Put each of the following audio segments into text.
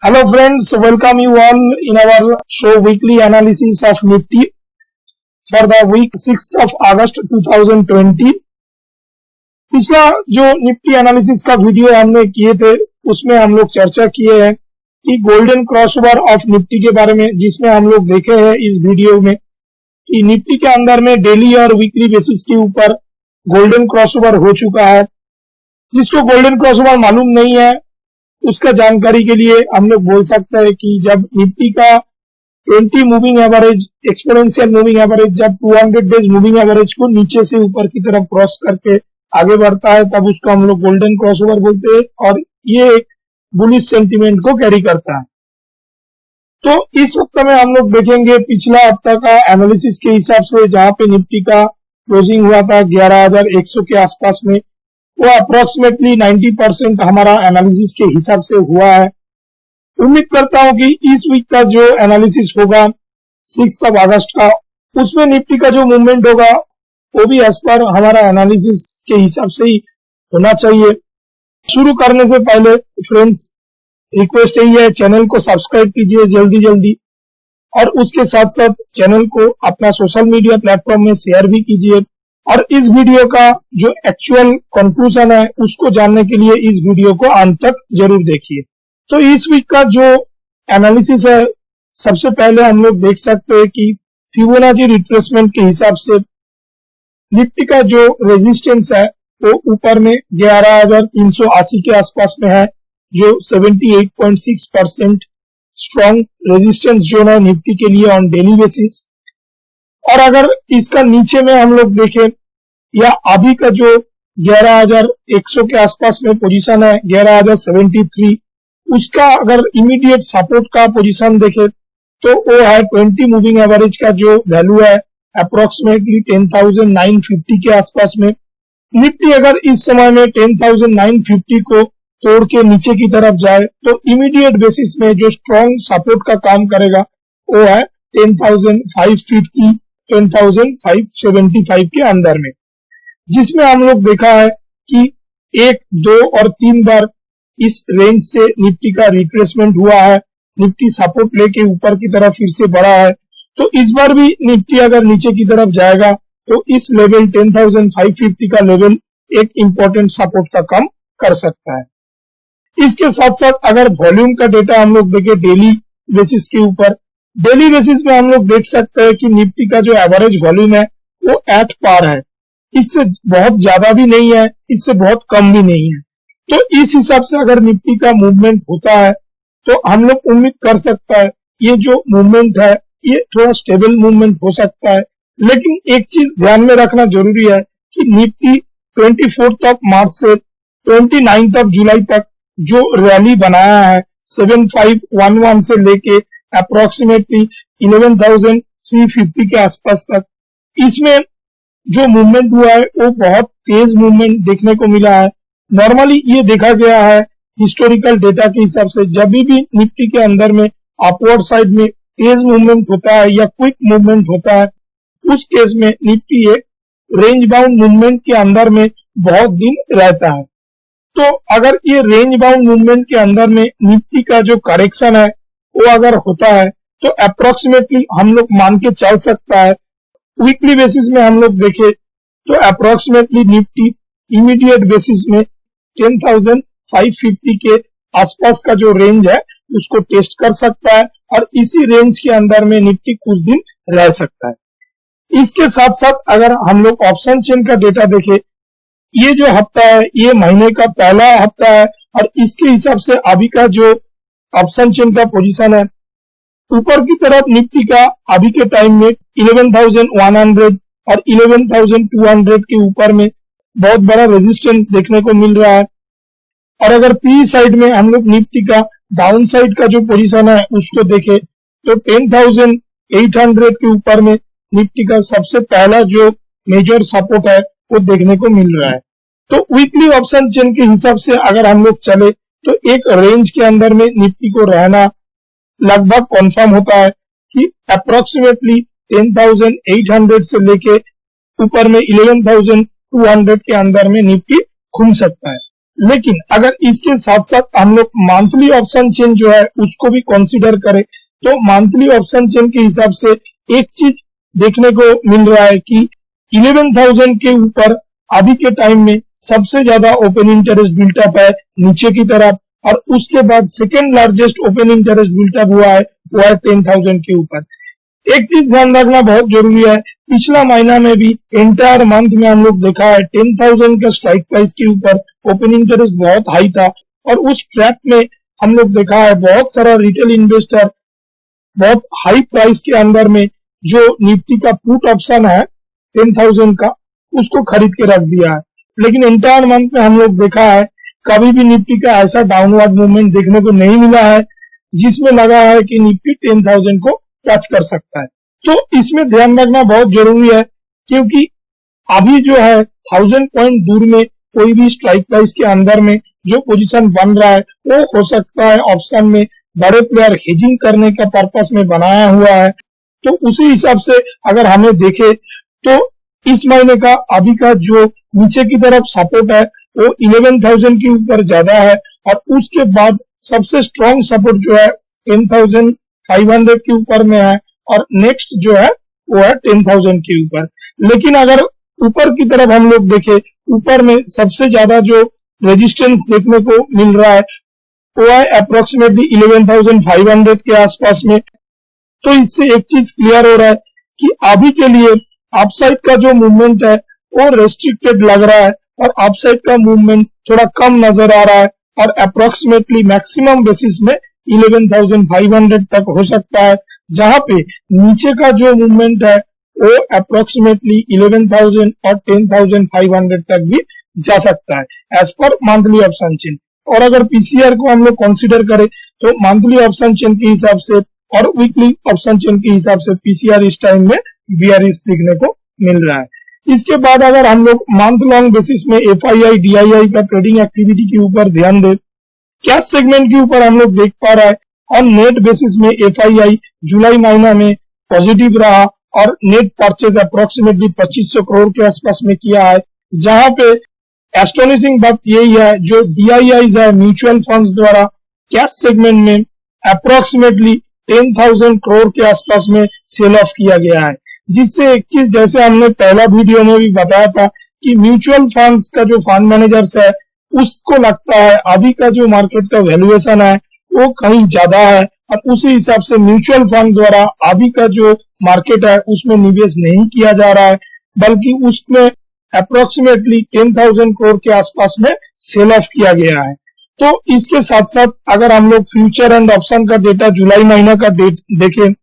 Hello friends, welcome you all in our show weekly analysis of Nifty for the week 6th of August 2020. पिछला जो Nifty analysis का video हमने किए थे उसमें हम लोग चर्चा किए हैं कि गोल्डन क्रॉसओवर ऑफ निफ्टी के बारे में, जिसमें हम लोग देखे हैं इस वीडियो में कि निफ्टी के अंदर में डेली और वीकली बेसिस के ऊपर गोल्डन क्रॉसओवर हो चुका है। जिसको गोल्डन क्रॉसओवर मालूम नहीं है उसका जानकारी के लिए हम लोग बोल सकते हैं कि जब निफ्टी का 20 moving average, exponential moving average जब 200 डेज मूविंग एवरेज को नीचे से ऊपर की तरफ क्रॉस करके आगे बढ़ता है तब उसको हम लोग गोल्डन क्रॉसओवर बोलते हैं और ये एक बुलिश सेंटीमेंट को कैरी करता है। तो इस वक्त में हम लोग देखेंगे पिछला हफ्ता का एनालिसिस के हिसाब से, जहां पे निफ्टी का क्लोजिंग हुआ था 11,100 के आसपास में, वो अप्रोक्सीमेटली 90% हमारा एनालिसिस के हिसाब से हुआ है। उम्मीद करता हूं कि इस वीक का जो एनालिसिस होगा 6 अगस्त का, उसमें निफ्टी का जो मूवमेंट होगा वो भी एज पर हमारा एनालिसिस के हिसाब से ही होना चाहिए। शुरू करने से पहले फ्रेंड्स रिक्वेस्ट यही है, चैनल को सब्सक्राइब कीजिए जल्दी और उसके साथ साथ चैनल को अपना सोशल मीडिया प्लेटफॉर्म में शेयर भी कीजिए और इस वीडियो का जो एक्चुअल कंक्लूजन है उसको जानने के लिए इस वीडियो को अंत तक जरूर देखिए। तो इस वीक का जो एनालिसिस है, सबसे पहले हम लोग देख सकते हैं कि फिबोनाची रिट्रेसमेंट के हिसाब से निफ्टी का जो रेजिस्टेंस है वो ऊपर में 11,380 के आसपास में है, जो 78.6% स्ट्रॉन्ग रेजिस्टेंस जोन है निफ्टी के लिए ऑन डेली बेसिस। और अगर इसका नीचे में हम लोग देखें या अभी का जो 11,100 के आसपास में पोजीशन है 11,073, उसका अगर इमीडिएट सपोर्ट का पोजीशन देखें तो वो है 20 मूविंग एवरेज का जो वैल्यू है अप्रोक्सीमेटली 10,950 के आसपास में। निफ्टी अगर इस समय में 10,950 को तोड़ के नीचे की तरफ जाए तो इमीडिएट बेसिस में जो स्ट्रॉन्ग सपोर्ट का काम करेगा वो है 10,550 10,575 के अंदर में, जिसमें हम लोग देखा है कि 1, 2 और 3 बार इस रेंज से निफ्टी का रिट्रेसमेंट हुआ है। निफ्टी सपोर्ट लेके ऊपर की तरफ फिर से बढ़ा है, तो इस बार भी निफ्टी अगर नीचे की तरफ जाएगा तो इस लेवल 10,550 का लेवल एक इंपॉर्टेंट सपोर्ट का काम कर सकता है। इसके साथ साथ अगर वॉल्यूम का डेटा हम लोग देखें डेली बेसिस के ऊपर, डेली बेसिस में हम लोग देख सकते हैं कि निफ्टी का जो एवरेज वॉल्यूम है वो एट पार है, इससे बहुत ज्यादा भी नहीं है, इससे बहुत कम भी नहीं है। तो इस हिसाब से अगर निफ्टी का मूवमेंट होता है तो हम लोग उम्मीद कर सकता है ये जो मूवमेंट है ये थोड़ा स्टेबल मूवमेंट हो सकता है। लेकिन एक चीज ध्यान में रखना जरूरी है कि निफ्टी 24 मार्च से 29 जुलाई तक जो रैली बनाया है 7511 से लेके अप्रोक्सीमेटली 11,350 के आसपास तक, इसमें जो मूवमेंट हुआ है वो बहुत तेज मूवमेंट देखने को मिला है। नॉर्मली ये देखा गया है हिस्टोरिकल डेटा के हिसाब से, जब भी निफ्टी के अंदर में अपवर्ड साइड में तेज मूवमेंट होता है या क्विक मूवमेंट होता है, उस केस में निफ्टी एक रेंज बाउंड मूवमेंट के अंदर में बहुत दिन रहता है। तो अगर ये रेंज बाउंड मूवमेंट के अंदर में निफ्टी का जो करेक्शन है वो अगर होता है तो अप्रोक्सीमेटली हम लोग मान के चल सकता है, वीकली बेसिस में हम लोग देखें तो अप्रोक्सीमेटली निफ्टी इमीडिएट बेसिस में 10,550 के आसपास का जो रेंज है उसको टेस्ट कर सकता है और इसी रेंज के अंदर में निफ्टी कुछ दिन रह सकता है। इसके साथ साथ अगर हम लोग ऑप्शन चेन का डेटा देखें, ये जो हफ्ता है ये महीने का पहला हफ्ता है और इसके हिसाब से अभी का जो ऑप्शन चेन का पोजीशन है, ऊपर की तरफ निफ्टी का अभी के टाइम में 11,100 और 11,200 के ऊपर में बहुत बड़ा रेजिस्टेंस देखने को मिल रहा है। और अगर पी साइड में हम लोग निफ्टी का डाउन साइड का जो पोजीशन है उसको देखें तो 10,800 के ऊपर में निफ्टी का सबसे पहला जो मेजर सपोर्ट है वो देखने को मिल रहा है। तो वीकली ऑप्शन चेन के हिसाब से अगर हम लोग चले तो एक रेंज के अंदर में निफ्टी को रहना लगभग कंफर्म होता है कि अप्रोक्सीमेटली 10,800 से लेके ऊपर में 11,200 के अंदर में निफ्टी घूम सकता है। लेकिन अगर इसके साथ साथ हम लोग मंथली ऑप्शन चेन जो है उसको भी कंसीडर करें तो मंथली ऑप्शन चेन के हिसाब से एक चीज देखने को मिल रहा है कि 11,000 के ऊपर अभी के टाइम में सबसे ज्यादा ओपन इंटरेस्ट बिल्टअप है नीचे की तरफ, और उसके बाद second largest open interest built up हुआ है वो है 10,000 के ऊपर। एक चीज ध्यान रखना बहुत जरूरी है, पिछला महीना में भी एंटायर मंथ में हम लोग देखा है 10,000 का स्ट्राइक प्राइस के ऊपर ओपन इंटरेस्ट बहुत हाई था, और उस ट्रैप में हम लोग देखा है बहुत सारा रिटेल इन्वेस्टर बहुत हाई प्राइस के अंदर में जो निफ्टी का पुट ऑप्शन है 10,000 का उसको खरीद के रख दिया है। लेकिन एंटायर मंथ में हम लोग देखा है कभी भी निफ्टी का ऐसा डाउनवर्ड मूवमेंट देखने को नहीं मिला है जिसमें लगा है कि निफ्टी 10,000 को टच कर सकता है। तो इसमें ध्यान रखना बहुत जरूरी है, क्योंकि अभी जो है 1000 पॉइंट दूर में कोई भी स्ट्राइक प्राइस के अंदर में जो पोजीशन बन रहा है वो हो सकता है ऑप्शन में बड़े प्लेयर हेजिंग करने का पर्पस में बनाया हुआ है। तो उसी हिसाब से अगर हमें देखे तो इस महीने का अभी का जो नीचे की तरफ सपोर्ट है वो 11,000 के ऊपर ज्यादा है, और उसके बाद सबसे स्ट्रॉन्ग सपोर्ट जो है 10,500 के ऊपर में है, और नेक्स्ट जो है वो है 10,000 के ऊपर। लेकिन अगर ऊपर की तरफ हम लोग देखें, ऊपर में सबसे ज्यादा जो रेजिस्टेंस देखने को मिल रहा है वो है अप्रोक्सीमेटली 11,500 के आसपास में। तो इससे एक चीज क्लियर हो रहा है कि अभी के लिए अपसाइड का जो मूवमेंट है वो रेस्ट्रिक्टेड लग रहा है, और अपसाइड का मूवमेंट थोड़ा कम नजर आ रहा है, और अप्रोक्सीमेटली मैक्सिमम बेसिस में 11,500 तक हो सकता है, जहां पे नीचे का जो मूवमेंट है वो अप्रोक्सीमेटली 11,000 और 10,500 तक भी जा सकता है as per monthly option chain. और अगर पीसीआर को हम लोग कंसीडर करें तो मंथली ऑप्शन चेन के हिसाब से और वीकली ऑप्शन चेन के हिसाब से पीसीआर इस टाइम में बीआरएस देखने को मिल रहा है। इसके बाद अगर हम लोग मंथ लॉन्ग बेसिस में एफआईआई डीआईआई का ट्रेडिंग एक्टिविटी के ऊपर ध्यान दें, कैश सेगमेंट के ऊपर हम लोग देख पा रहा है ऑन नेट बेसिस में एफआईआई जुलाई महीना में पॉजिटिव रहा, और नेट परचेज अप्रोक्सीमेटली 2500 करोड़ के आसपास में किया है, जहां पे एस्टोनिशिंग बात यही है जो डीआईआईज है म्यूचुअल फंड्स द्वारा कैश सेगमेंट में अप्रोक्सीमेटली 10,000 करोड़ के आसपास में सेल ऑफ किया गया है। जिससे एक चीज जैसे हमने पहला वीडियो में भी बताया था कि म्यूचुअल फंड्स का जो फंड मैनेजर्स है उसको लगता है अभी का जो मार्केट का वैल्यूएशन है वो कहीं ज्यादा है, और उसी हिसाब से म्यूचुअल फंड द्वारा अभी का जो मार्केट है उसमें निवेश नहीं किया जा रहा है, बल्कि उसमें अप्रोक्सीमेटली 10,000 करोड़ के आसपास में सेल ऑफ किया गया है। तो इसके साथ साथ अगर हम लोग फ्यूचर एंड ऑप्शन का डेटा जुलाई महीना का डेट देखें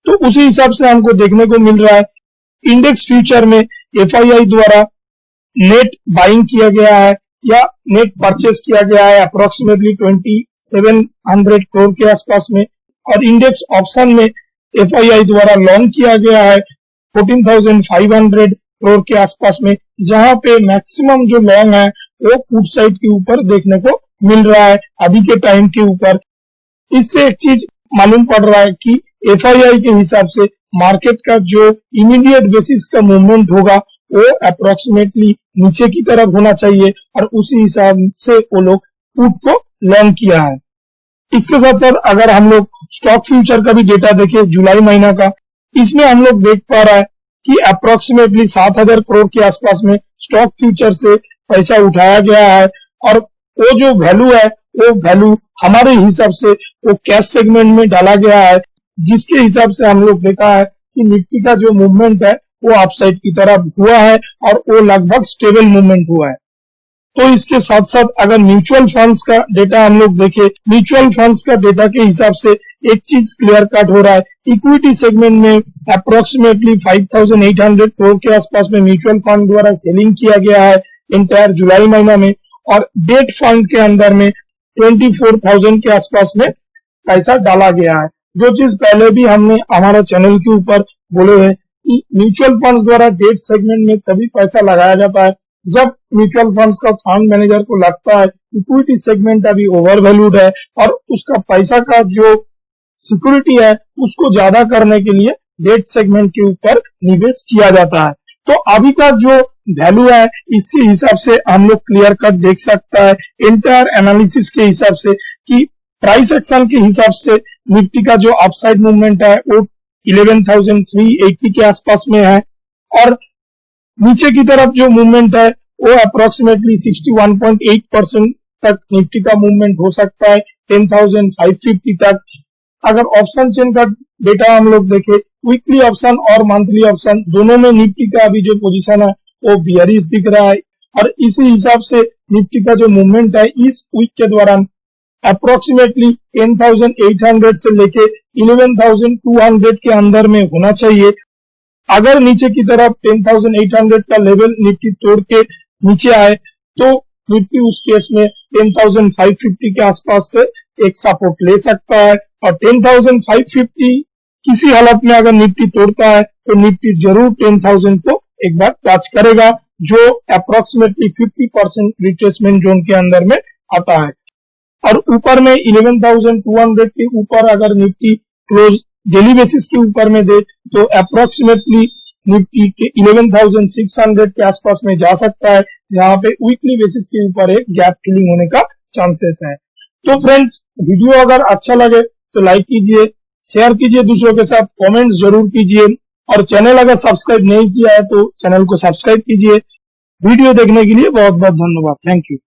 तो उसी हिसाब से हमको देखने को मिल रहा है इंडेक्स फ्यूचर में एफआईआई द्वारा नेट बाइंग किया गया है या नेट परचेस किया गया है अप्रोक्सीमेटली 2,700 करोड़ के आसपास में, और इंडेक्स ऑप्शन में एफआईआई द्वारा लॉन्च किया गया है 14,500 करोड़ के आसपास में, जहां पे मैक्सिमम जो लॉन्ग है वो पुट साइड के ऊपर देखने को मिल रहा है अभी के टाइम के ऊपर। इससे एक चीज मालूम पड़ रहा है कि एफआईआई के हिसाब से मार्केट का जो इमीडिएट बेसिस का मूवमेंट होगा वो अप्रोक्सीमेटली नीचे की तरफ होना चाहिए, और उसी हिसाब से वो लोग पुट को लॉन्ग किया है। इसके साथ साथ अगर हम लोग स्टॉक फ्यूचर का भी डेटा देखें जुलाई महीना का, इसमें हम लोग देख पा रहा है कि अप्रोक्सीमेटली 7,000 करोड़ के आसपास में स्टॉक फ्यूचर से पैसा उठाया गया है, और वो जो वैल्यू है वो वैल्यू हमारे हिसाब से वो कैश सेगमेंट में डाला गया है, जिसके हिसाब से हम लोग देखा है कि निफ्टी का जो मूवमेंट है वो अपसाइड की तरफ हुआ है, और वो लगभग स्टेबल मूवमेंट हुआ है। तो इसके साथ साथ अगर म्यूचुअल फंड्स का डेटा हम लोग देखें, म्यूचुअल फंड्स का डेटा के हिसाब से एक चीज क्लियर कट हो रहा है, इक्विटी सेगमेंट में अप्रोक्सीमेटली 5,800 करोड़ के आसपास में म्यूचुअल फंड द्वारा सेलिंग किया गया है इंटायर जुलाई महीना में, और डेट फंड के अंदर में 24,000 के आसपास में पैसा डाला गया है। जो चीज पहले भी हमने हमारे चैनल के ऊपर बोले हैं कि म्यूचुअल फंड्स द्वारा डेट सेगमेंट में तभी पैसा लगाया जाता है जब म्यूचुअल फंड्स का फंड मैनेजर को लगता है इक्विटी सेगमेंट अभी ओवर वैल्यूड है, और उसका पैसा का जो सिक्योरिटी है उसको ज्यादा करने के लिए डेट सेगमेंट के ऊपर निवेश किया जाता है। तो अभी का जो वैल्यू है इसके हिसाब से हम लोग क्लियर कट देख सकता है एंटायर एनालिसिस के हिसाब से कि प्राइस एक्शन के हिसाब से निफ्टी का जो अपसाइड मूवमेंट है वो 11,380 के आसपास में है और नीचे की तरफ जो मूवमेंट है वो अप्रोक्सीमेटली 61.8% तक निफ्टी का मूवमेंट हो सकता है 10,550 तक। अगर ऑप्शन चेन का डेटा हम लोग देखें, वीकली ऑप्शन और मंथली ऑप्शन दोनों में निफ्टी का अभी जो पोजीशन है वो बियरिश दिख रहा है और इसी हिसाब से निफ्टी का जो मूवमेंट है इस वीक के दौरान अप्रोक्सीमेटली 10,800 से लेके 11,200 के अंदर में होना चाहिए। अगर नीचे की तरफ 10,800 का लेवल निफ्टी तोड़ के नीचे आए तो निफ्टी उस केस में 10,550 के आसपास से एक सपोर्ट ले सकता है और 10,550 किसी हालत में अगर निफ्टी तोड़ता है तो निफ्टी जरूर 10,000 को एक बार टच करेगा जो अप्रोक्सीमेटली 50% रिट्रेसमेंट जोन के अंदर में आता है और ऊपर में 11,200 के ऊपर अगर निफ्टी क्लोज डेली बेसिस के ऊपर में दे तो अप्रोक्सीमेटली निफ्टी के 11,600 के आसपास में जा सकता है जहां पे वीकली बेसिस के ऊपर एक गैप फिलिंग होने का चांसेस है। तो फ्रेंड्स, वीडियो अगर अच्छा लगे तो लाइक कीजिए, शेयर कीजिए दूसरों के साथ, कमेंट्स जरूर कीजिए और चैनल अगर सब्सक्राइब नहीं किया है तो चैनल को सब्सक्राइब कीजिए। वीडियो देखने के लिए बहुत बहुत धन्यवाद। Thank you.